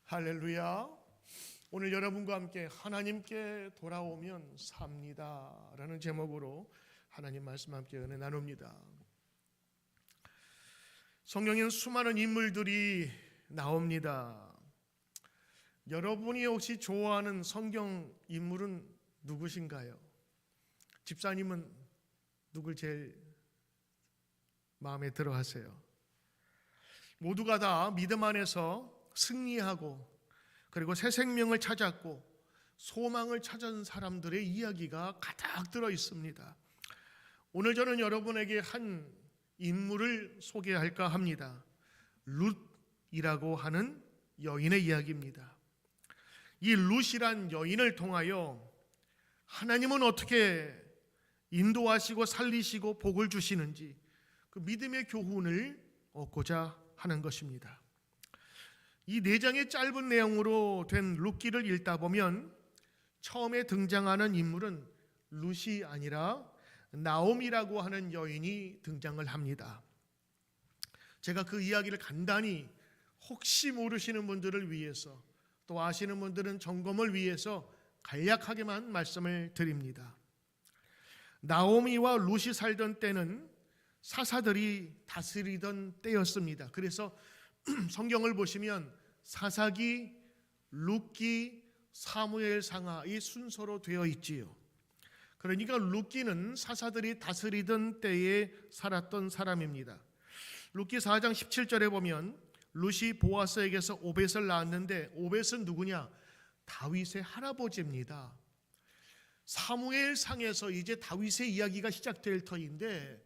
할렐루야. 오늘 여러분과 함께 하나님께 돌아오면 삽니다 라는 제목으로 하나님 말씀 함께 은혜 나눕니다. 성경에는 수많은 인물들이 나옵니다. 여러분이 혹시 좋아하는 성경 인물은 누구신가요? 집사님은 누굴 제일 마음에 들어 하세요? 모두가 다 믿음 안에서 승리하고 그리고 새 생명을 찾았고 소망을 찾은 사람들의 이야기가 가득 들어 있습니다. 오늘 저는 여러분에게 한 인물을 소개할까 합니다. 룻이라고 하는 여인의 이야기입니다. 이 룻이란 여인을 통하여 하나님은 어떻게 인도하시고 살리시고 복을 주시는지 그 믿음의 교훈을 얻고자 하는 것입니다. 이 4장의 짧은 내용으로 된 룻기를 읽다 보면 처음에 등장하는 인물은 룻이 아니라 나옴이라고 하는 여인이 등장을 합니다. 제가 그 이야기를 간단히 혹시 모르시는 분들을 위해서 또 아시는 분들은 점검을 위해서 간략하게만 말씀을 드립니다. 나오미와 룻이 살던 때는 사사들이 다스리던 때였습니다. 그래서 성경을 보시면 사사기, 룻기, 사무엘상하 이 순서로 되어 있지요. 그러니까 룻기는 사사들이 다스리던 때에 살았던 사람입니다. 룻기 4장 17절에 보면 룻이 보아스에게서 오벳을 낳았는데 오벳은 누구냐? 다윗의 할아버지입니다. 사무엘상에서 이제 다윗의 이야기가 시작될 터인데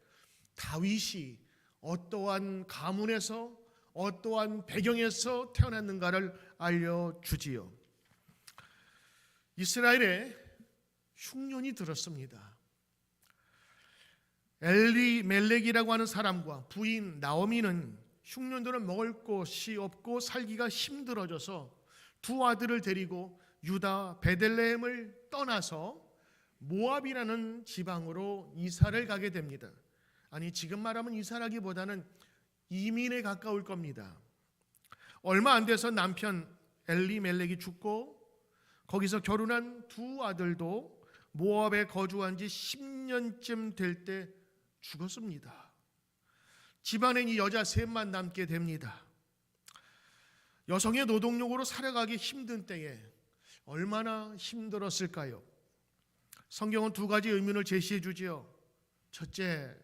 다윗이 어떠한 가문에서 어떠한 배경에서 태어났는가를 알려주지요. 이스라엘에 흉년이 들었습니다. 엘리멜렉이라고 하는 사람과 부인 나오미는 흉년들은 먹을 것이 없고 살기가 힘들어져서 두 아들을 데리고 유다 베들레헴을 떠나서 모압이라는 지방으로 이사를 가게 됩니다. 아니 지금 말하면 이사라기보다는 이민에 가까울 겁니다. 얼마 안 돼서 남편 엘리멜렉이 죽고 거기서 결혼한 두 아들도 모압에 거주한 지 10년쯤 될 때 죽었습니다. 집안엔 이 여자 셋만 남게 됩니다. 여성의 노동력으로 살아가기 힘든 때에 얼마나 힘들었을까요? 성경은 두 가지 의문을 제시해 주지요. 첫째,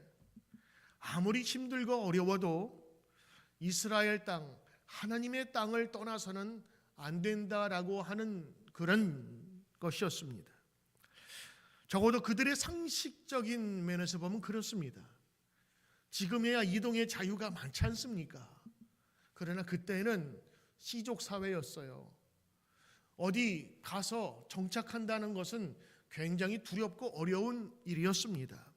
아무리 힘들고 어려워도 이스라엘 땅, 하나님의 땅을 떠나서는 안 된다라고 하는 그런 것이었습니다. 적어도 그들의 상식적인 면에서 보면 그렇습니다. 지금에야 이동의 자유가 많지 않습니까? 그러나 그때는 시족 사회였어요. 어디 가서 정착한다는 것은 굉장히 두렵고 어려운 일이었습니다.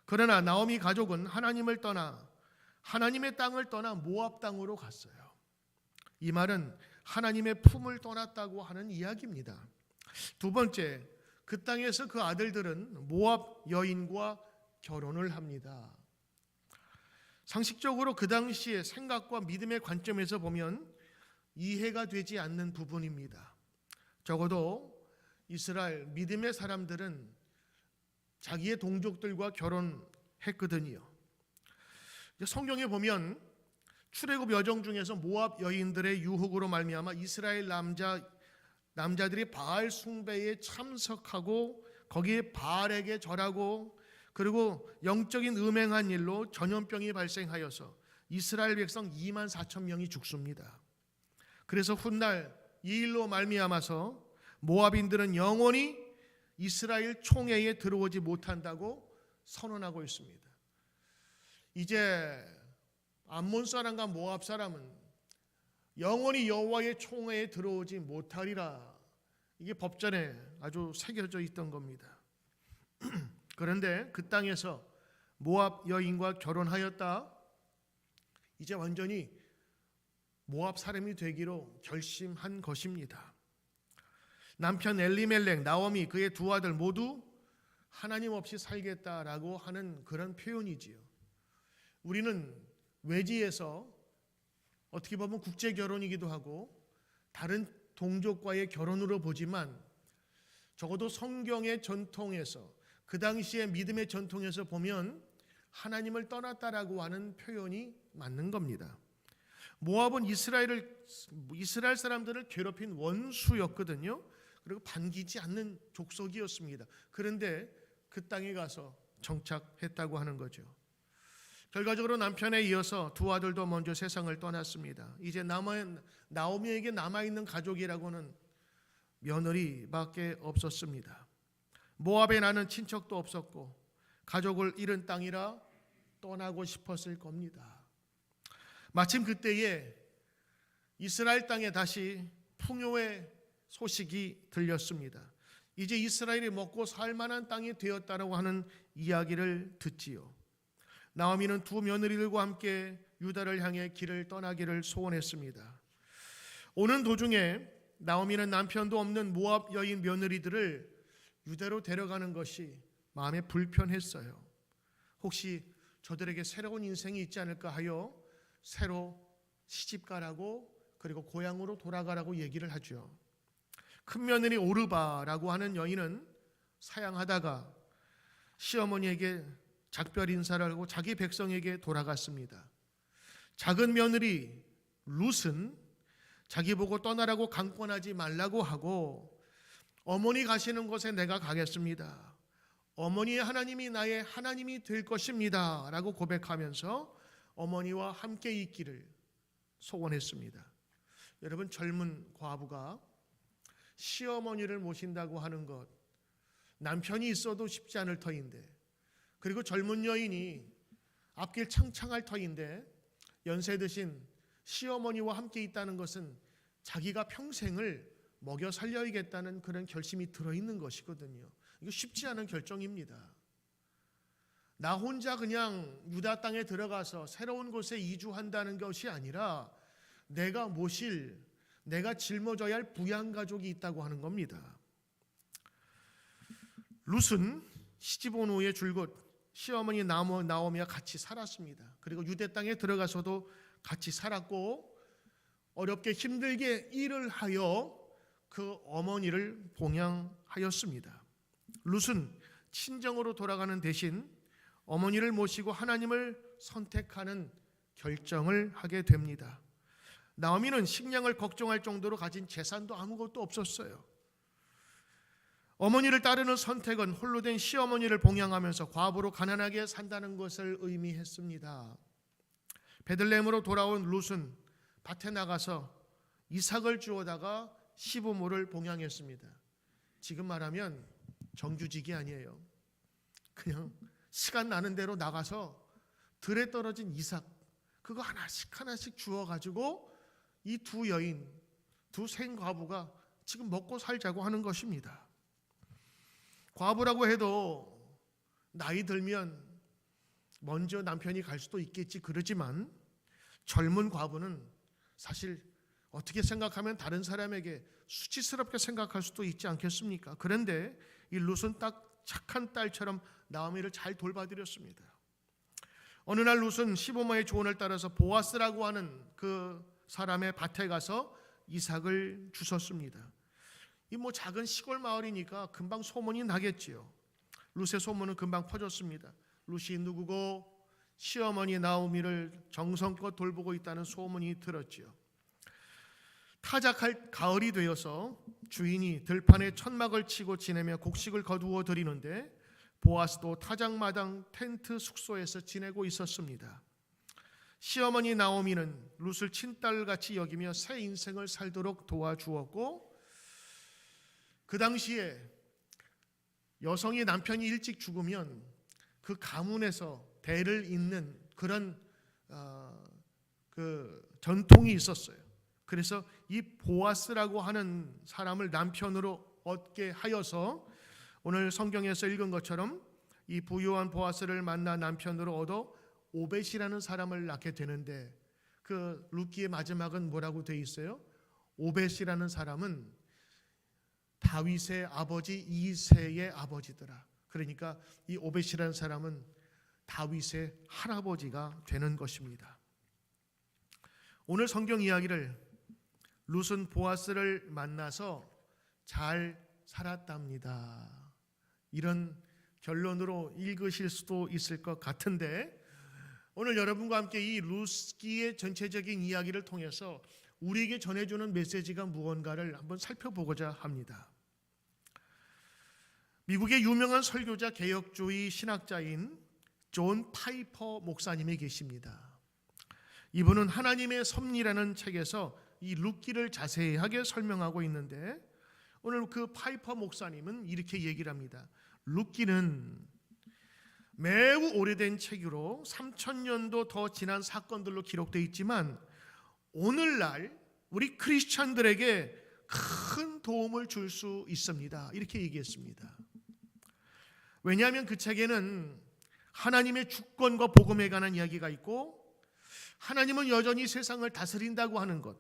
그러나 나오미 가족은 하나님을 떠나 하나님의 땅을 떠나 모압 땅으로 갔어요. 이 말은 하나님의 품을 떠났다고 하는 이야기입니다. 두 번째, 그 땅에서 그 아들들은 모압 여인과 결혼을 합니다. 상식적으로 그 당시의 생각과 믿음의 관점에서 보면 이해가 되지 않는 부분입니다. 적어도 이스라엘 믿음의 사람들은 자기의 동족들과 결혼했거든요. 성경에 보면 출애굽 여정 중에서 모압 여인들의 유혹으로 말미암아 이스라엘 남자들이 바알 숭배에 참석하고 거기에 바알에게 절하고 그리고 영적인 음행한 일로 전염병이 발생하여서 이스라엘 백성 2만 4천 명이 죽습니다. 그래서 훗날 이 일로 말미암아서 모압인들은 영원히 이스라엘 총회에 들어오지 못한다고 선언하고 있습니다. 이제 암몬 사람과 모압 사람은 영원히 여호와의 총회에 들어오지 못하리라. 이게 법전에 아주 새겨져 있던 겁니다. 그런데 그 땅에서 모압 여인과 결혼하였다. 이제 완전히 모압 사람이 되기로 결심한 것입니다. 남편 엘리멜렉, 나오미 그의 두 아들 모두 하나님 없이 살겠다라고 하는 그런 표현이지요. 우리는 외지에서 어떻게 보면 국제 결혼이기도 하고 다른 동족과의 결혼으로 보지만 적어도 성경의 전통에서, 그 당시의 믿음의 전통에서 보면 하나님을 떠났다라고 하는 표현이 맞는 겁니다. 모압은 이스라엘 사람들을 괴롭힌 원수였거든요. 그리고 반기지 않는 족속이었습니다. 그런데 그 땅에 가서 정착했다고 하는 거죠. 결과적으로 남편에 이어서 두 아들도 먼저 세상을 떠났습니다. 이제 나오미에게 남아있는 가족이라고는 며느리밖에 없었습니다. 모압에 나는 친척도 없었고 가족을 잃은 땅이라 떠나고 싶었을 겁니다. 마침 그때에 이스라엘 땅에 다시 풍요의 소식이 들렸습니다. 이제 이스라엘이 먹고 살 만한 땅이 되었다라고 하는 이야기를 듣지요. 나오미는 두 며느리들과 함께 유다를 향해 길을 떠나기를 소원했습니다. 오는 도중에 나오미는 남편도 없는 모압 여인 며느리들을 유다로 데려가는 것이 마음에 불편했어요. 혹시 저들에게 새로운 인생이 있지 않을까 하여 새로 시집가라고, 그리고 고향으로 돌아가라고 얘기를 하죠. 큰 며느리 오르바라고 하는 여인은 사양하다가 시어머니에게 작별 인사를 하고 자기 백성에게 돌아갔습니다. 작은 며느리 룻은 자기 보고 떠나라고 강권하지 말라고 하고, 어머니 가시는 곳에 내가 가겠습니다, 어머니의 하나님이 나의 하나님이 될 것입니다 라고 고백하면서 어머니와 함께 있기를 소원했습니다. 여러분, 젊은 과부가 시어머니를 모신다고 하는 것, 남편이 있어도 쉽지 않을 터인데, 그리고 젊은 여인이 앞길 창창할 터인데 연세 드신 시어머니와 함께 있다는 것은 자기가 평생을 먹여 살려야겠다는 그런 결심이 들어있는 것이거든요. 이거 쉽지 않은 결정입니다. 나 혼자 그냥 유다 땅에 들어가서 새로운 곳에 이주한다는 것이 아니라 내가 모실, 내가 짊어져야 할 부양가족이 있다고 하는 겁니다. 룻은 시집 온 후에 줄곧 시어머니 나오미와 같이 살았습니다. 그리고 유대 땅에 들어가서도 같이 살았고, 어렵게 힘들게 일을 하여 그 어머니를 봉양하였습니다. 룻은 친정으로 돌아가는 대신 어머니를 모시고 하나님을 선택하는 결정을 하게 됩니다. 나오미는 식량을 걱정할 정도로 가진 재산도 아무것도 없었어요. 어머니를 따르는 선택은 홀로 된 시어머니를 봉양하면서 과부로 가난하게 산다는 것을 의미했습니다. 베들레헴으로 돌아온 룻은 밭에 나가서 이삭을 주워다가 시부모를 봉양했습니다. 지금 말하면 정규직이 아니에요. 그냥 시간 나는 대로 나가서 들에 떨어진 이삭, 그거 하나씩 하나씩 주워가지고 이 두 여인, 두 생과부가 지금 먹고 살자고 하는 것입니다. 과부라고 해도 나이 들면 먼저 남편이 갈 수도 있겠지, 그러지만 젊은 과부는 사실 어떻게 생각하면 다른 사람에게 수치스럽게 생각할 수도 있지 않겠습니까? 그런데 이 룻은 딱 착한 딸처럼 나오미를 잘 돌봐드렸습니다. 어느 날 룻은 시부모의 조언을 따라서 보아스라고 하는 그 사람의 밭에 가서 이삭을 주웠습니다. 이 작은 시골 마을이니까 금방 소문이 나겠지요. 룻의 소문은 금방 퍼졌습니다. 룻이 누구고 시어머니 나오미를 정성껏 돌보고 있다는 소문이 들었지요. 타작할 가을이 되어서 주인이 들판에 천막을 치고 지내며 곡식을 거두어 드리는데 보아스도 타작마당 텐트 숙소에서 지내고 있었습니다. 시어머니 나오미는 룻을 친딸같이 여기며 새 인생을 살도록 도와주었고, 그 당시에 여성이 남편이 일찍 죽으면 그 가문에서 대를 잇는 그런 그 전통이 있었어요. 그래서 이 보아스라고 하는 사람을 남편으로 얻게 하여서 오늘 성경에서 읽은 것처럼 이 부유한 보아스를 만나 남편으로 얻어 오벳이라는 사람을 낳게 되는데, 그 룻기의 마지막은 뭐라고 되어 있어요? 오벳이라는 사람은 다윗의 아버지 이새의 아버지더라. 그러니까 이 오벳이라는 사람은 다윗의 할아버지가 되는 것입니다. 오늘 성경 이야기를 룻은 보아스를 만나서 잘 살았답니다. 이런 결론으로 읽으실 수도 있을 것 같은데, 오늘 여러분과 함께 이 룻기의 전체적인 이야기를 통해서 우리에게 전해주는 메시지가 무언가를 한번 살펴보고자 합니다. 미국의 유명한 설교자, 개혁주의 신학자인 존 파이퍼 목사님이 계십니다. 이분은 하나님의 섭리라는 책에서 이 룻기를 자세하게 설명하고 있는데, 오늘 그 파이퍼 목사님은 이렇게 얘기를 합니다. 룻기는 매우 오래된 책으로 3000년도 더 지난 사건들로 기록되어 있지만 오늘날 우리 크리스찬들에게 큰 도움을 줄 수 있습니다. 이렇게 얘기했습니다. 왜냐하면 그 책에는 하나님의 주권과 복음에 관한 이야기가 있고, 하나님은 여전히 세상을 다스린다고 하는 것,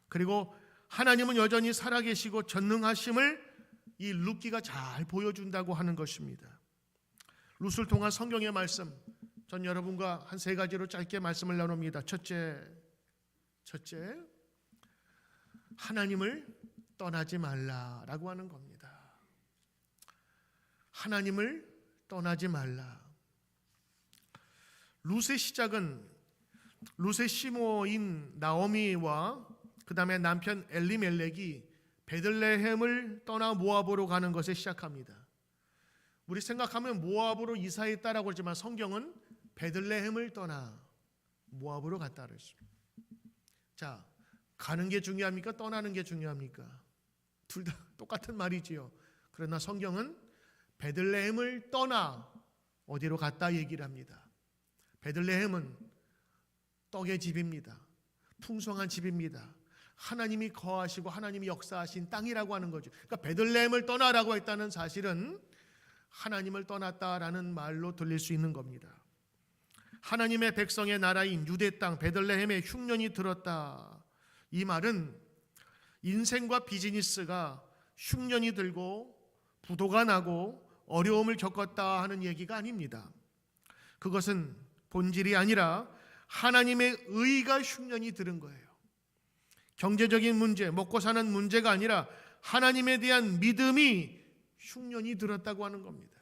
그리고 하나님은 여전히 살아계시고 전능하심을 이 룻기가 잘 보여준다고 하는 것입니다. 룻을 통한 성경의 말씀, 전 여러분과 한 세 가지로 짧게 말씀을 나눕니다. 첫째, 하나님을 떠나지 말라라고 하는 겁니다. 하나님을 떠나지 말라. 룻의 시작은 룻의 시모인 나오미와 그 다음에 남편 엘리멜렉이 베들레헴을 떠나 모압으로 가는 것에 시작합니다. 우리 생각하면 모압으로 이사했다라고 그러지만 성경은 베들레헴을 떠나 모압으로 갔다 그랬습니다. 자, 가는 게 중요합니까? 떠나는 게 중요합니까? 둘 다 똑같은 말이지요. 그러나 성경은 베들레헴을 떠나 어디로 갔다 얘기를 합니다. 베들레헴은 떡의 집입니다. 풍성한 집입니다. 하나님이 거하시고 하나님이 역사하신 땅이라고 하는 거죠. 그러니까 베들레헴을 떠나라고 했다는 사실은 하나님을 떠났다라는 말로 들릴 수 있는 겁니다. 하나님의 백성의 나라인 유대 땅 베들레헴에 흉년이 들었다. 이 말은 인생과 비즈니스가 흉년이 들고 부도가 나고 어려움을 겪었다 하는 얘기가 아닙니다. 그것은 본질이 아니라 하나님의 의가 흉년이 들은 거예요. 경제적인 문제, 먹고 사는 문제가 아니라 하나님에 대한 믿음이 흉년이 들었다고 하는 겁니다.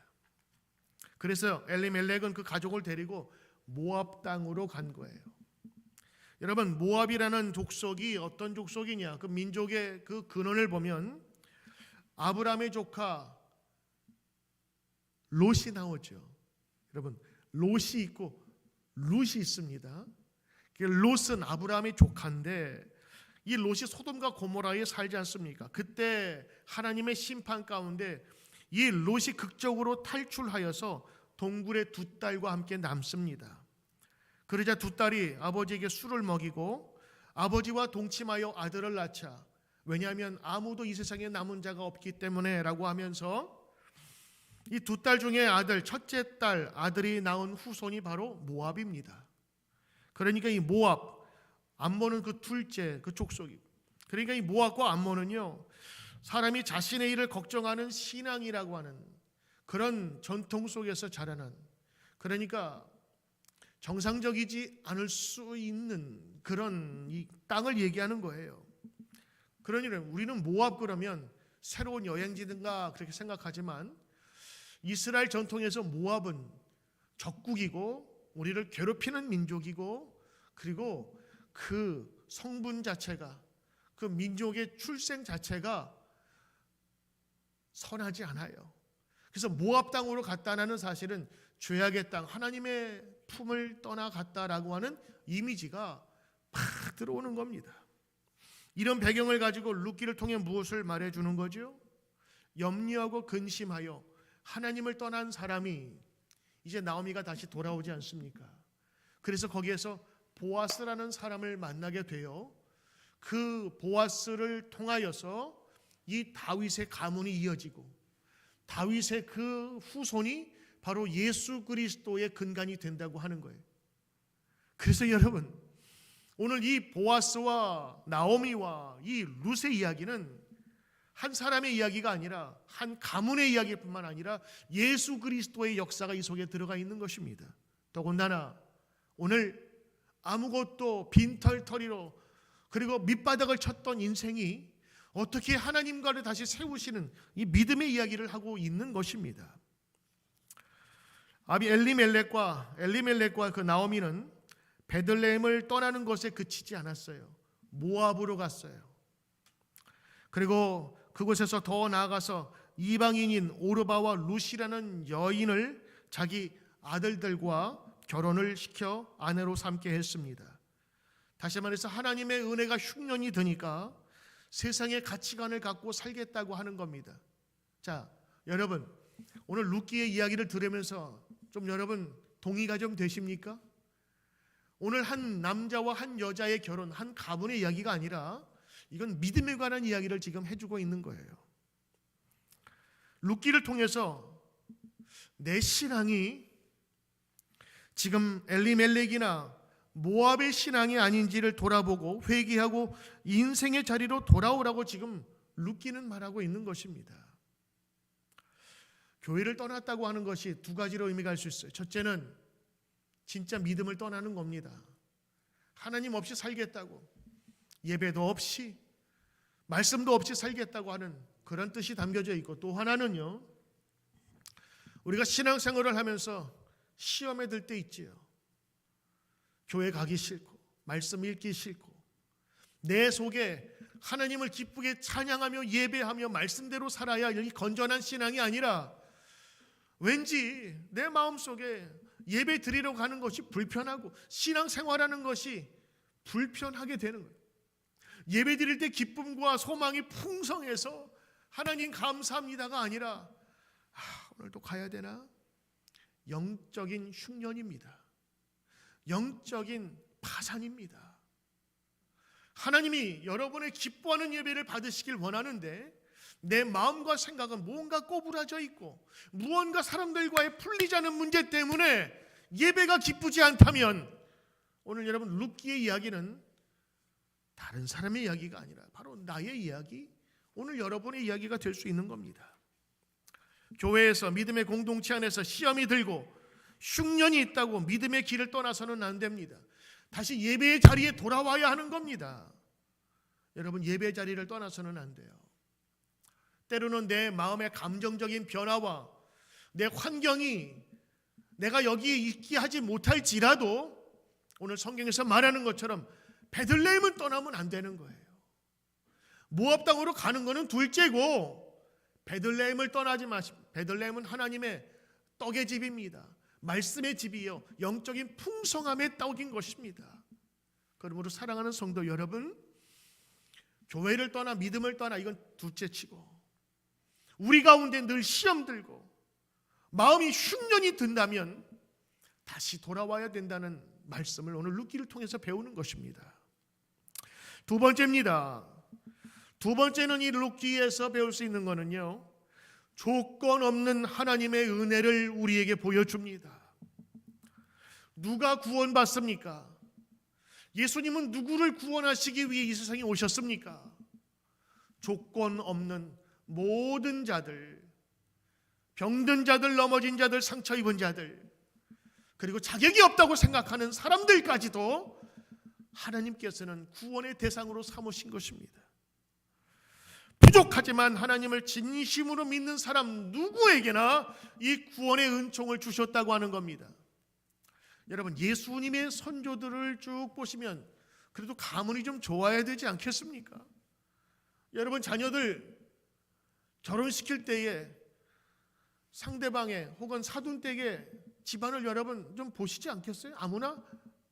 그래서 엘리멜렉은 그 가족을 데리고 모압 땅으로 간 거예요. 여러분, 모압이라는 족속이 어떤 족속이냐? 그 민족의 그 근원을 보면 아브라함의 조카 롯이 나오죠. 여러분, 롯이 있고 룻이 있습니다. 롯은 아브라함의 조카인데 이 롯이 소돔과 고모라에 살지 않습니까? 그때 하나님의 심판 가운데 이 롯이 극적으로 탈출하여서 동굴의 두 딸과 함께 남습니다. 그러자 두 딸이 아버지에게 술을 먹이고 아버지와 동침하여 아들을 낳자, 왜냐하면 아무도 이 세상에 남은 자가 없기 때문에 라고 하면서 이 두 딸 중에 첫째 딸 아들이 낳은 후손이 바로 모압입니다. 그러니까 이 모압, 암몬은 그 둘째 그 족속이고, 그러니까 이 모압과 암몬은요, 사람이 자신의 일을 걱정하는 신앙이라고 하는 그런 전통 속에서 자라난, 그러니까 정상적이지 않을 수 있는 그런 이 땅을 얘기하는 거예요. 그러니 우리는 모압 그러면 새로운 여행지든가 그렇게 생각하지만 이스라엘 전통에서 모압은 적국이고 우리를 괴롭히는 민족이고, 그리고 그 성분 자체가, 그 민족의 출생 자체가 선하지 않아요. 그래서 모압 땅으로 갔다는 사실은 죄악의 땅, 하나님의 품을 떠나갔다라고 하는 이미지가 팍 들어오는 겁니다. 이런 배경을 가지고 룻기를 통해 무엇을 말해주는 거죠? 염려하고 근심하여 하나님을 떠난 사람이 이제 나오미가 다시 돌아오지 않습니까? 그래서 거기에서 보아스라는 사람을 만나게 되어 그 보아스를 통하여서 이 다윗의 가문이 이어지고 다윗의 그 후손이 바로 예수 그리스도의 근간이 된다고 하는 거예요. 그래서 여러분, 오늘 이 보아스와 나오미와 이 룻의 이야기는 한 사람의 이야기가 아니라 한 가문의 이야기일 뿐만 아니라 예수 그리스도의 역사가 이 속에 들어가 있는 것입니다. 더군다나 오늘 아무것도 빈털터리로 그리고 밑바닥을 쳤던 인생이 어떻게 하나님과를 다시 세우시는 이 믿음의 이야기를 하고 있는 것입니다. 아비 엘리멜렉과 그 나오미는 베들레헴을 떠나는 것에 그치지 않았어요. 모압으로 갔어요. 그리고 그곳에서 더 나아가서 이방인인 오르바와 룻이라는 여인을 자기 아들들과 결혼을 시켜 아내로 삼게 했습니다. 다시 말해서 하나님의 은혜가 흉년이 드니까 세상의 가치관을 갖고 살겠다고 하는 겁니다. 자, 여러분, 오늘 룻기의 이야기를 들으면서 좀 여러분 동의가 좀 되십니까? 오늘 한 남자와 한 여자의 결혼, 한 가문의 이야기가 아니라 이건 믿음에 관한 이야기를 지금 해주고 있는 거예요. 룻기를 통해서 내 신앙이 지금 엘리멜렉이나 모압의 신앙이 아닌지를 돌아보고 회개하고 인생의 자리로 돌아오라고 지금 룻기는 말하고 있는 것입니다. 교회를 떠났다고 하는 것이 두 가지로 의미가 할 수 있어요. 첫째는 진짜 믿음을 떠나는 겁니다. 하나님 없이 살겠다고, 예배도 없이 말씀도 없이 살겠다고 하는 그런 뜻이 담겨져 있고, 또 하나는요, 우리가 신앙생활을 하면서 시험에 들 때 있지요. 교회 가기 싫고 말씀 읽기 싫고 내 속에 하나님을 기쁘게 찬양하며 예배하며 말씀대로 살아야 이 건전한 신앙이 아니라 왠지 내 마음속에 예배 드리러 가는 것이 불편하고 신앙생활하는 것이 불편하게 되는 거예요. 예배 드릴 때 기쁨과 소망이 풍성해서 하나님 감사합니다가 아니라 오늘도 가야 되나? 영적인 흉년입니다. 영적인 파산입니다. 하나님이 여러분의 기뻐하는 예배를 받으시길 원하는데 내 마음과 생각은 무언가 꼬부라져 있고 무언가 사람들과의 풀리지 않은 문제 때문에 예배가 기쁘지 않다면 오늘 여러분 룻기의 이야기는 다른 사람의 이야기가 아니라 바로 나의 이야기, 오늘 여러분의 이야기가 될 수 있는 겁니다. 교회에서 믿음의 공동체 안에서 시험이 들고 흉년이 있다고 믿음의 길을 떠나서는 안 됩니다. 다시 예배의 자리에 돌아와야 하는 겁니다. 여러분 예배의 자리를 떠나서는 안 돼요. 때로는 내 마음의 감정적인 변화와 내 환경이 내가 여기에 있게 하지 못할지라도 오늘 성경에서 말하는 것처럼 베들레헴을 떠나면 안 되는 거예요. 모압 땅으로 가는 것은 둘째고 베들레헴을 떠나지 마십시오. 베들레헴은 하나님의 떡의 집입니다. 말씀의 집이요, 영적인 풍성함의 떡인 것입니다. 그러므로 사랑하는 성도 여러분, 교회를 떠나 믿음을 떠나 이건 둘째치고 우리 가운데 늘 시험 들고 마음이 흉년이 든다면 다시 돌아와야 된다는 말씀을 오늘 룻기를 통해서 배우는 것입니다. 두 번째입니다. 두 번째는 이 룻기에서 배울 수 있는 것은요, 조건 없는 하나님의 은혜를 우리에게 보여줍니다. 누가 구원받습니까? 예수님은 누구를 구원하시기 위해 이 세상에 오셨습니까? 조건 없는 모든 자들, 병든 자들, 넘어진 자들, 상처 입은 자들, 그리고 자격이 없다고 생각하는 사람들까지도 하나님께서는 구원의 대상으로 삼으신 것입니다. 부족하지만 하나님을 진심으로 믿는 사람 누구에게나 이 구원의 은총을 주셨다고 하는 겁니다. 여러분 예수님의 선조들을 쭉 보시면 그래도 가문이 좀 좋아야 되지 않겠습니까? 여러분 자녀들 결혼시킬 때에 상대방의 혹은 사돈댁의 집안을 여러분 좀 보시지 않겠어요? 아무나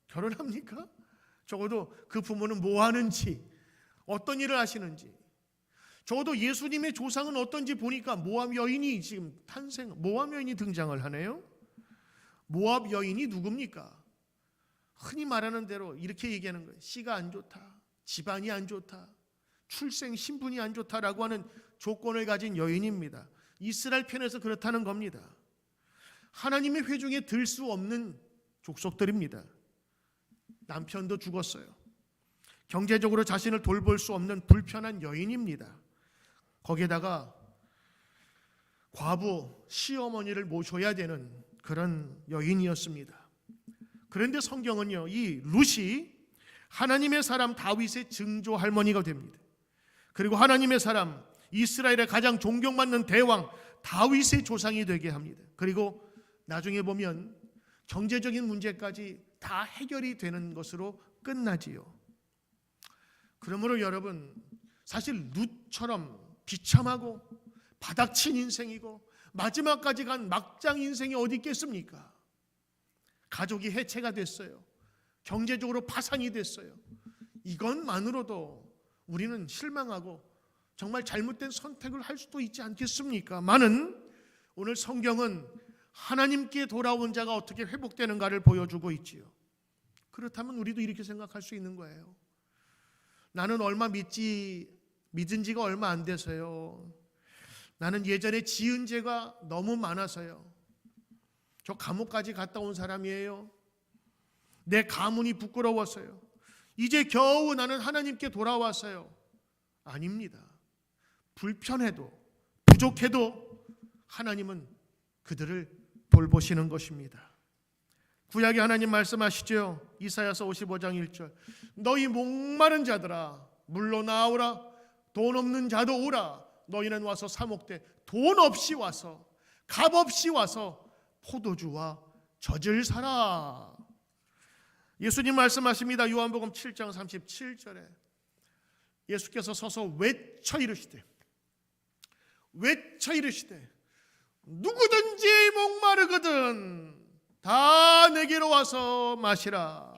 결혼합니까? 적어도 그 부모는 뭐 하는지, 어떤 일을 하시는지, 적어도 예수님의 조상은 어떤지 보니까 모압 여인이 지금 모압 여인이 등장을 하네요. 모압 여인이 누굽니까? 흔히 말하는 대로 이렇게 얘기하는 거예요. 씨가 안 좋다, 집안이 안 좋다, 출생 신분이 안 좋다라고 하는 조건을 가진 여인입니다. 이스라엘 편에서 그렇다는 겁니다. 하나님의 회중에 들 수 없는 족속들입니다. 남편도 죽었어요. 경제적으로 자신을 돌볼 수 없는 불편한 여인입니다. 거기에다가 과부, 시어머니를 모셔야 되는 그런 여인이었습니다. 그런데 성경은요, 이 룻이 하나님의 사람 다윗의 증조 할머니가 됩니다. 그리고 하나님의 사람 이스라엘의 가장 존경받는 대왕 다윗의 조상이 되게 합니다. 그리고 나중에 보면 경제적인 문제까지 다 해결이 되는 것으로 끝나지요. 그러므로 여러분, 사실 룻처럼 비참하고 바닥친 인생이고 마지막까지 간 막장 인생이 어디 있겠습니까? 가족이 해체가 됐어요. 경제적으로 파산이 됐어요. 이것만으로도 우리는 실망하고 정말 잘못된 선택을 할 수도 있지 않겠습니까? 많은 오늘 성경은 하나님께 돌아온 자가 어떻게 회복되는가를 보여주고 있지요. 그렇다면 우리도 이렇게 생각할 수 있는 거예요. 나는 믿은 지가 얼마 안 돼서요. 나는 예전에 지은 죄가 너무 많아서요. 저 감옥까지 갔다 온 사람이에요. 내 가문이 부끄러워서요. 이제 겨우 나는 하나님께 돌아왔어요. 아닙니다. 불편해도 부족해도 하나님은 그들을 돌보시는 것입니다. 구약의 하나님 말씀하시죠. 이사야서 55장 1절. 너희 목마른 자들아 물로 나오라. 돈 없는 자도 오라. 너희는 와서 사 먹되 돈 없이 와서 값 없이 와서 포도주와 젖을 사라. 예수님 말씀하십니다. 요한복음 7장 37절에 예수께서 서서 외쳐 이르시되 누구든지 목마르거든 다 내게로 와서 마시라.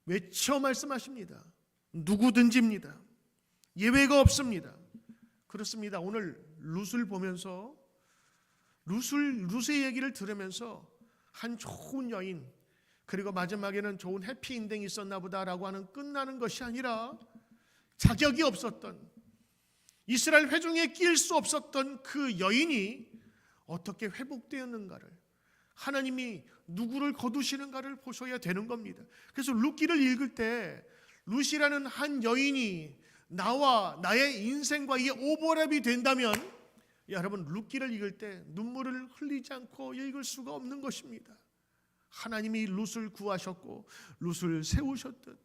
외쳐 말씀하십니다. 누구든지입니다. 예외가 없습니다. 그렇습니다. 오늘 룻을 보면서 룻의 얘기를 들으면서 한 좋은 여인, 그리고 마지막에는 좋은 해피엔딩이 있었나 보다라고 하는 끝나는 것이 아니라 자격이 없었던, 이스라엘 회중에 낄 수 없었던 그 여인이 어떻게 회복되었는가를, 하나님이 누구를 거두시는가를 보셔야 되는 겁니다. 그래서 룻기를 읽을 때 룻이라는 한 여인이 나와 나의 인생과 이게 오버랩이 된다면 여러분, 룻기를 읽을 때 눈물을 흘리지 않고 읽을 수가 없는 것입니다. 하나님이 룻을 구하셨고 룻을 세우셨듯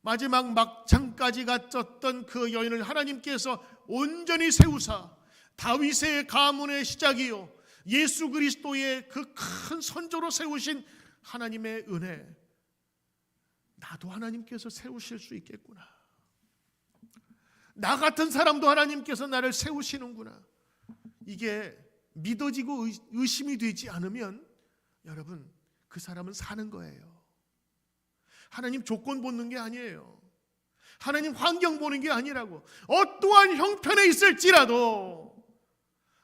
마지막 막장까지 갇혔던 그 여인을 하나님께서 온전히 세우사 다윗의 가문의 시작이요 예수 그리스도의 그 큰 선조로 세우신 하나님의 은혜, 나도 하나님께서 세우실 수 있겠구나. 나 같은 사람도 하나님께서 나를 세우시는구나. 이게 믿어지고 의심이 되지 않으면 여러분, 그 사람은 사는 거예요. 하나님 조건 보는 게 아니에요. 하나님 환경 보는 게 아니라고. 어떠한 형편에 있을지라도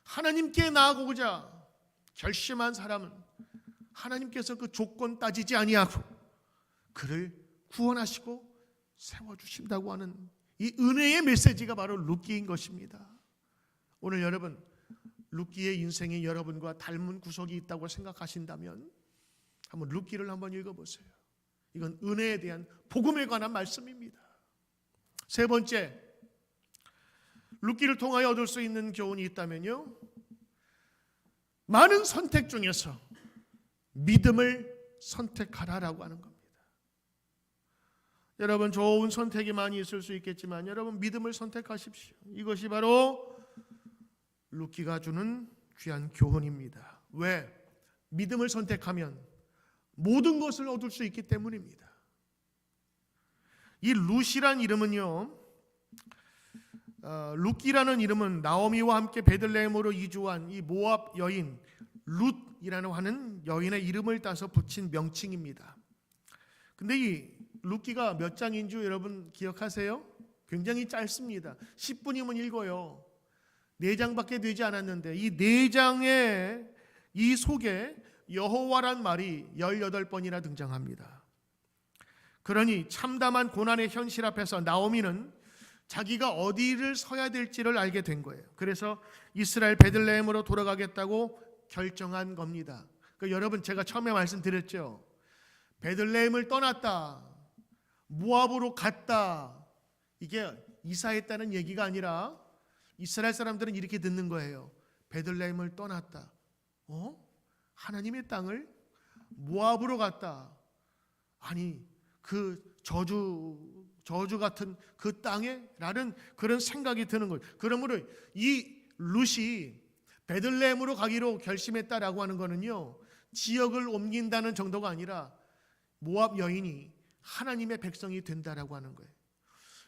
하나님께 나아가고자 결심한 사람은 하나님께서 그 조건 따지지 아니하고 그를 구원하시고 세워주신다고 하는 이 은혜의 메시지가 바로 룻기인 것입니다. 오늘 여러분, 룻기의 인생이 여러분과 닮은 구석이 있다고 생각하신다면 한번 룻기를 한번 읽어보세요. 이건 은혜에 대한 복음에 관한 말씀입니다. 세 번째, 룻기를 통하여 얻을 수 있는 교훈이 있다면요, 많은 선택 중에서 믿음을 선택하라라고 하는 겁니다. 여러분, 좋은 선택이 많이 있을 수 있겠지만 여러분, 믿음을 선택하십시오. 이것이 바로 룻기가 주는 귀한 교훈입니다. 왜? 믿음을 선택하면 모든 것을 얻을 수 있기 때문입니다. 이 룻이란 이름은요, 룻기라는 이름은 나오미와 함께 베들레헴으로 이주한 이 모압 여인 룻이라는 하는 여인의 이름을 따서 붙인 명칭입니다. 근데 이 룻기가 몇 장인 줄 여러분 기억하세요? 굉장히 짧습니다. 10분이면 읽어요. 4장밖에 되지 않았는데 이 4장의 이 속에 여호와란 말이 18번이나 등장합니다. 그러니 참담한 고난의 현실 앞에서 나오미는 자기가 어디를 서야 될지를 알게 된 거예요. 그래서 이스라엘 베들레헴으로 돌아가겠다고 결정한 겁니다. 그러니까 여러분, 제가 처음에 말씀드렸죠. 베들레헴을 떠났다, 모압으로 갔다, 이게 이사했다는 얘기가 아니라 이스라엘 사람들은 이렇게 듣는 거예요. 베들레헴을 떠났다. 하나님의 땅을 모압으로 갔다. 아니, 그 저주 같은 그 땅에 라는 그런 생각이 드는 거예요. 그러므로 이 룻이 베들레헴으로 가기로 결심했다라고 하는 거는요, 지역을 옮긴다는 정도가 아니라 모압 여인이 하나님의 백성이 된다라고 하는 거예요.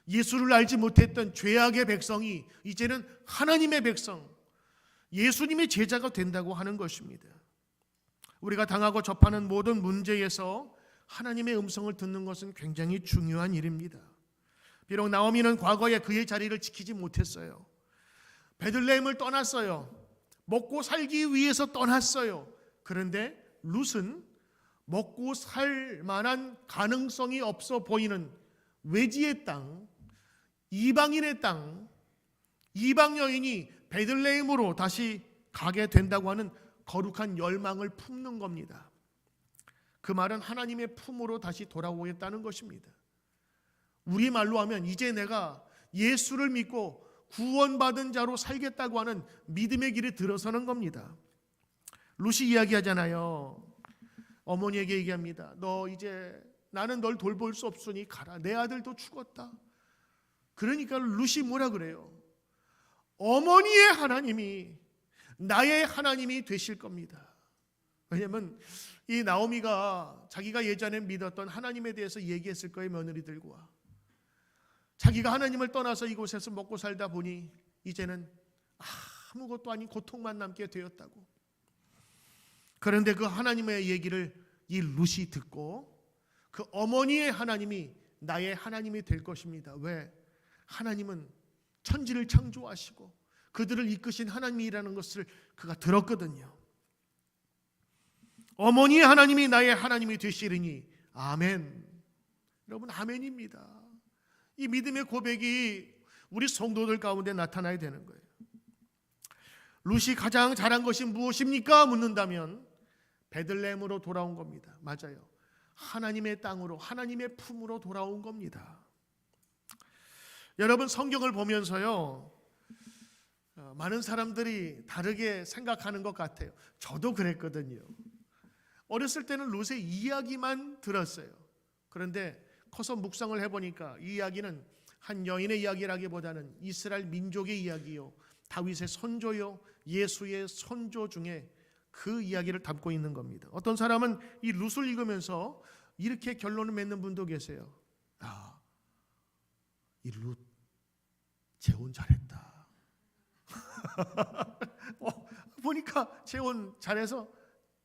예수를 알지 못했던 죄악의 백성이 이제는 하나님의 백성, 예수님의 제자가 된다고 하는 것입니다. 우리가 당하고 접하는 모든 문제에서 하나님의 음성을 듣는 것은 굉장히 중요한 일입니다. 비록 나오미는 과거에 그의 자리를 지키지 못했어요. 베들레헴을 떠났어요. 먹고 살기 위해서 떠났어요. 그런데 룻은 먹고 살 만한 가능성이 없어 보이는 외지의 땅, 이방인의 땅, 이방 여인이 베들레헴으로 다시 가게 된다고 하는 거룩한 열망을 품는 겁니다. 그 말은 하나님의 품으로 다시 돌아오겠다는 것입니다. 우리말로 하면 이제 내가 예수를 믿고 구원받은 자로 살겠다고 하는 믿음의 길에 들어서는 겁니다. 룻이 이야기하잖아요. 어머니에게 얘기합니다. 너 이제 나는 널 돌볼 수 없으니 가라. 내 아들도 죽었다. 그러니까 룻이 뭐라 그래요? 어머니의 하나님이 나의 하나님이 되실 겁니다. 왜냐하면 이 나오미가 자기가 예전에 믿었던 하나님에 대해서 얘기했을 거예요. 며느리들과 자기가 하나님을 떠나서 이곳에서 먹고 살다 보니 이제는 아무것도 아닌 고통만 남게 되었다고. 그런데 그 하나님의 얘기를 이 룻이 듣고 그 어머니의 하나님이 나의 하나님이 될 것입니다. 왜? 하나님은 천지를 창조하시고 그들을 이끄신 하나님이라는 것을 그가 들었거든요. 어머니의 하나님이 나의 하나님이 되시리니 아멘. 여러분, 아멘입니다. 이 믿음의 고백이 우리 성도들 가운데 나타나야 되는 거예요. 룻이 가장 잘한 것이 무엇입니까? 묻는다면 베들레헴으로 돌아온 겁니다. 맞아요. 하나님의 땅으로, 하나님의 품으로 돌아온 겁니다. 여러분, 성경을 보면서요, 많은 사람들이 다르게 생각하는 것 같아요. 저도 그랬거든요. 어렸을 때는 룻의 이야기만 들었어요. 그런데 커서 묵상을 해보니까 이 이야기는 한 여인의 이야기라기보다는 이스라엘 민족의 이야기요, 다윗의 선조요, 예수의 선조 중에 그 이야기를 담고 있는 겁니다. 어떤 사람은 이 룻을 읽으면서 이렇게 결론을 맺는 분도 계세요. 이 룻 재혼 잘했다. 보니까 재혼 잘해서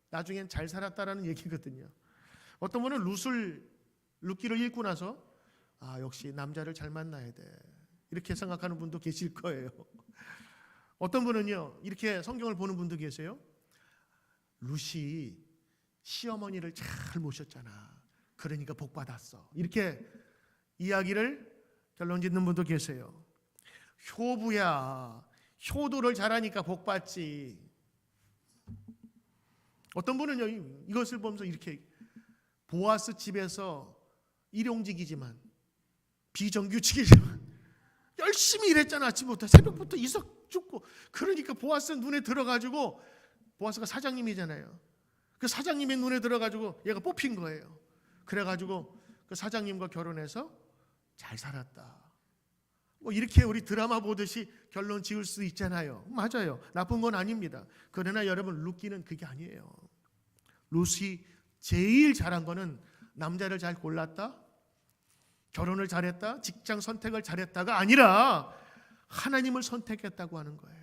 나중엔 잘 살았다라는 얘기거든요. 어떤 분은 룻기를 읽고 나서 역시 남자를 잘 만나야 돼, 이렇게 생각하는 분도 계실 거예요. 어떤 분은요, 이렇게 성경을 보는 분도 계세요. 룻이 시어머니를 잘 모셨잖아, 그러니까 복 받았어, 이렇게 이야기를 결론 짓는 분도 계세요. 효부야, 효도를 잘하니까 복 받지. 어떤 분은요, 이것을 보면서 이렇게, 보아스 집에서 일용직이지만 비정규직이지만 열심히 일했잖아. 아침부터 새벽부터 이석 줍고. 그러니까 보아스 눈에 들어가지고, 보아스가 사장님이잖아요. 그 사장님의 눈에 들어가지고 얘가 뽑힌 거예요. 그래가지고 그 사장님과 결혼해서 잘 살았다. 뭐 이렇게 우리 드라마 보듯이 결론 지을 수 있잖아요. 맞아요. 나쁜 건 아닙니다. 그러나 여러분, 룻기는 그게 아니에요. 룻이 제일 잘한 거는 남자를 잘 골랐다, 결혼을 잘했다, 직장 선택을 잘했다가 아니라 하나님을 선택했다고 하는 거예요.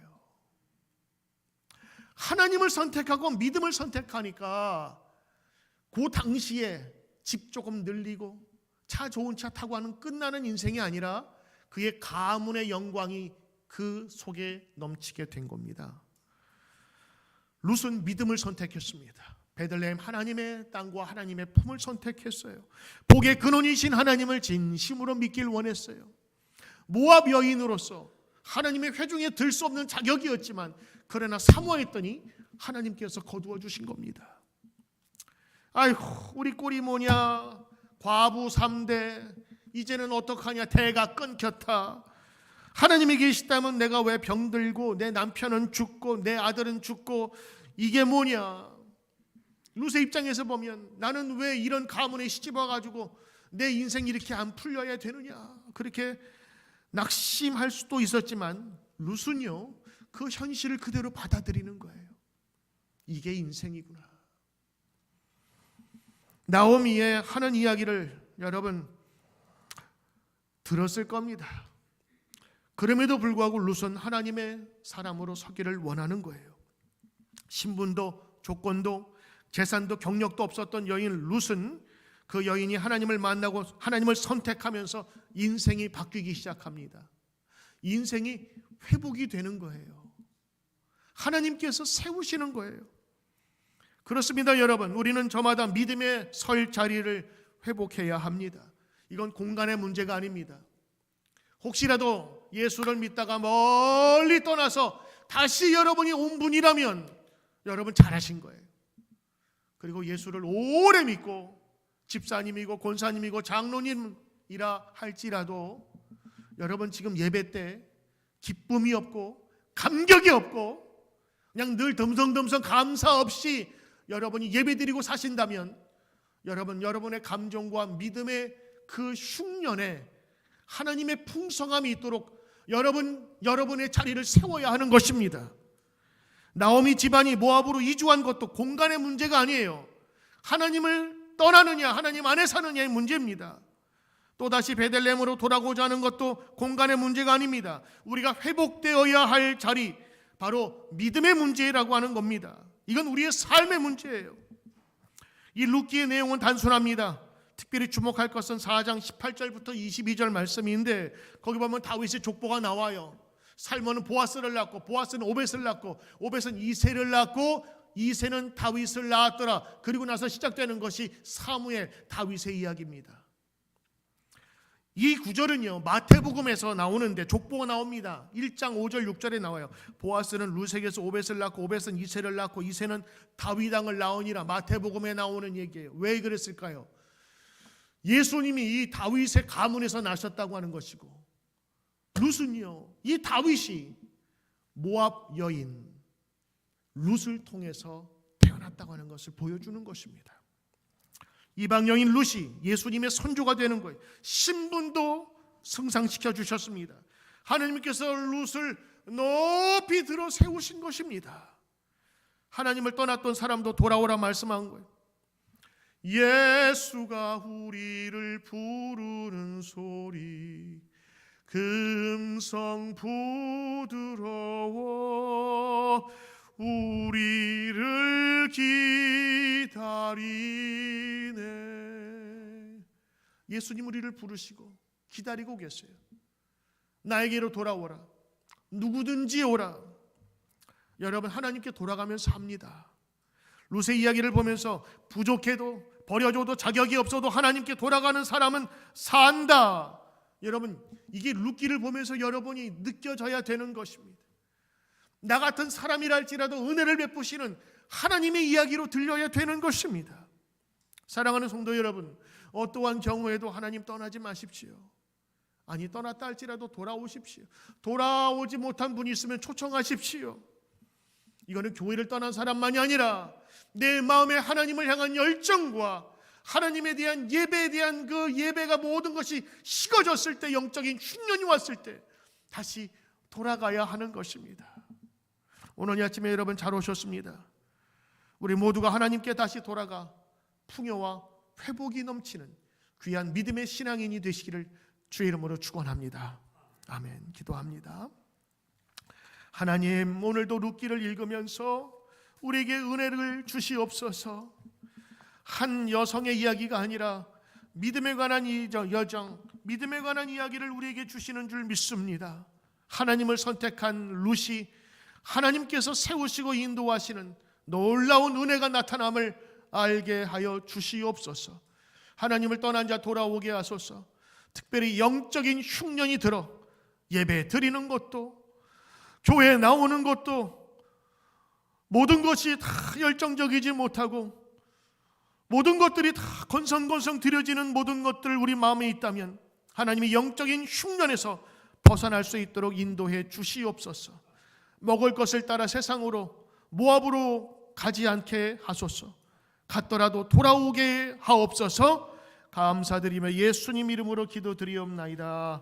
하나님을 선택하고 믿음을 선택하니까 그 당시에 집 조금 늘리고 차 좋은 차 타고 하는 끝나는 인생이 아니라 그의 가문의 영광이 그 속에 넘치게 된 겁니다. 룻은 믿음을 선택했습니다. 베들레헴 하나님의 땅과 하나님의 품을 선택했어요. 복의 근원이신 하나님을 진심으로 믿길 원했어요. 모압 여인으로서 하나님의 회중에 들 수 없는 자격이었지만 그러나 사모했더니 하나님께서 거두어 주신 겁니다. 아이고, 우리 꼴이 뭐냐, 과부 3대, 이제는 어떡하냐, 대가 끊겼다. 하나님이 계시다면 내가 왜 병들고 내 남편은 죽고 내 아들은 죽고, 이게 뭐냐. 룻의 입장에서 보면 나는 왜 이런 가문에 시집 와가지고 내 인생이 이렇게 안 풀려야 되느냐, 그렇게 낙심할 수도 있었지만 룻은요, 그 현실을 그대로 받아들이는 거예요. 이게 인생이구나. 나오미의 하는 이야기를 여러분 들었을 겁니다. 그럼에도 불구하고 룻은 하나님의 사람으로 서기를 원하는 거예요. 신분도 조건도 재산도 경력도 없었던 여인 룻은 그 여인이 하나님을 만나고 하나님을 선택하면서 인생이 바뀌기 시작합니다. 인생이 회복이 되는 거예요. 하나님께서 세우시는 거예요. 그렇습니다, 여러분. 우리는 저마다 믿음의 설 자리를 회복해야 합니다. 이건 공간의 문제가 아닙니다. 혹시라도 예수를 믿다가 멀리 떠나서 다시 여러분이 온 분이라면 여러분 잘하신 거예요. 그리고 예수를 오래 믿고 집사님이고 권사님이고 장로님이라 할지라도 여러분 지금 예배 때 기쁨이 없고 감격이 없고 그냥 늘 덤성덤성 감사 없이 여러분이 예배드리고 사신다면 여러분의 감정과 믿음의 그 흉년에 하나님의 풍성함이 있도록 여러분의 자리를 세워야 하는 것입니다. 나오미 집안이 모압으로 이주한 것도 공간의 문제가 아니에요. 하나님을 떠나느냐 하나님 안에 사느냐의 문제입니다. 또다시 베들레헴으로 돌아오고자 하는 것도 공간의 문제가 아닙니다. 우리가 회복되어야 할 자리, 바로 믿음의 문제라고 하는 겁니다. 이건 우리의 삶의 문제예요. 이 룻기의 내용은 단순합니다. 특별히 주목할 것은 4장 18절부터 22절 말씀인데 거기 보면 다윗의 족보가 나와요. 살몬은 보아스를 낳고 보아스는 오벳을 낳고 오벳은 이새를 낳고 이새는 다윗을 낳았더라. 그리고 나서 시작되는 것이 사무엘 다윗의 이야기입니다. 이 구절은요 마태복음에서 나오는데 족보가 나옵니다. 1장 5절 6절에 나와요. 보아스는 룻에게서 오벳을 낳고 오벳은 이새를 낳고 이새는 다윗 왕을 낳으니라. 마태복음에 나오는 얘기예요. 왜 그랬을까요? 예수님이 이 다윗의 가문에서 나셨다고 하는 것이고 룻은요 이 다윗이 모압 여인 룻을 통해서 태어났다고 하는 것을 보여주는 것입니다. 이방 여인 룻이 예수님의 선조가 되는 거예요. 신분도 승상시켜 주셨습니다. 하나님께서 룻을 높이 들어 세우신 것입니다. 하나님을 떠났던 사람도 돌아오라 말씀한 거예요. 예수가 우리를 부르는 소리 금성 부드러워 우리를 기다리네. 예수님 우리를 부르시고 기다리고 계세요. 나에게로 돌아오라. 누구든지 오라. 여러분 하나님께 돌아가면서 합니다. 룻의 이야기를 보면서 부족해도 버려줘도 자격이 없어도 하나님께 돌아가는 사람은 산다. 여러분 이게 룻기를 보면서 여러분이 느껴져야 되는 것입니다. 나 같은 사람이랄지라도 은혜를 베푸시는 하나님의 이야기로 들려야 되는 것입니다. 사랑하는 성도 여러분, 어떠한 경우에도 하나님 떠나지 마십시오. 아니 떠났다 할지라도 돌아오십시오. 돌아오지 못한 분이 있으면 초청하십시오. 이거는 교회를 떠난 사람만이 아니라 내 마음에 하나님을 향한 열정과 하나님에 대한 예배에 대한 그 예배가 모든 것이 식어졌을 때, 영적인 흉년이 왔을 때 다시 돌아가야 하는 것입니다. 오늘 이 아침에 여러분 잘 오셨습니다. 우리 모두가 하나님께 다시 돌아가 풍요와 회복이 넘치는 귀한 믿음의 신앙인이 되시기를 주의 이름으로 축원합니다. 아멘. 기도합니다. 하나님, 오늘도 룻기를 읽으면서 우리에게 은혜를 주시옵소서. 한 여성의 이야기가 아니라 믿음에 관한 여정, 믿음에 관한 이야기를 우리에게 주시는 줄 믿습니다. 하나님을 선택한 룻이 하나님께서 세우시고 인도하시는 놀라운 은혜가 나타남을 알게 하여 주시옵소서. 하나님을 떠난 자 돌아오게 하소서. 특별히 영적인 흉년이 들어 예배 드리는 것도 교회에 나오는 것도 모든 것이 다 열정적이지 못하고 모든 것들이 다 건성건성 드려지는 모든 것들 우리 마음에 있다면 하나님이 영적인 흉년에서 벗어날 수 있도록 인도해 주시옵소서. 먹을 것을 따라 세상으로 모압으로 가지 않게 하소서. 갔더라도 돌아오게 하옵소서. 감사드리며 예수님 이름으로 기도드리옵나이다.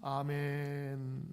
아멘.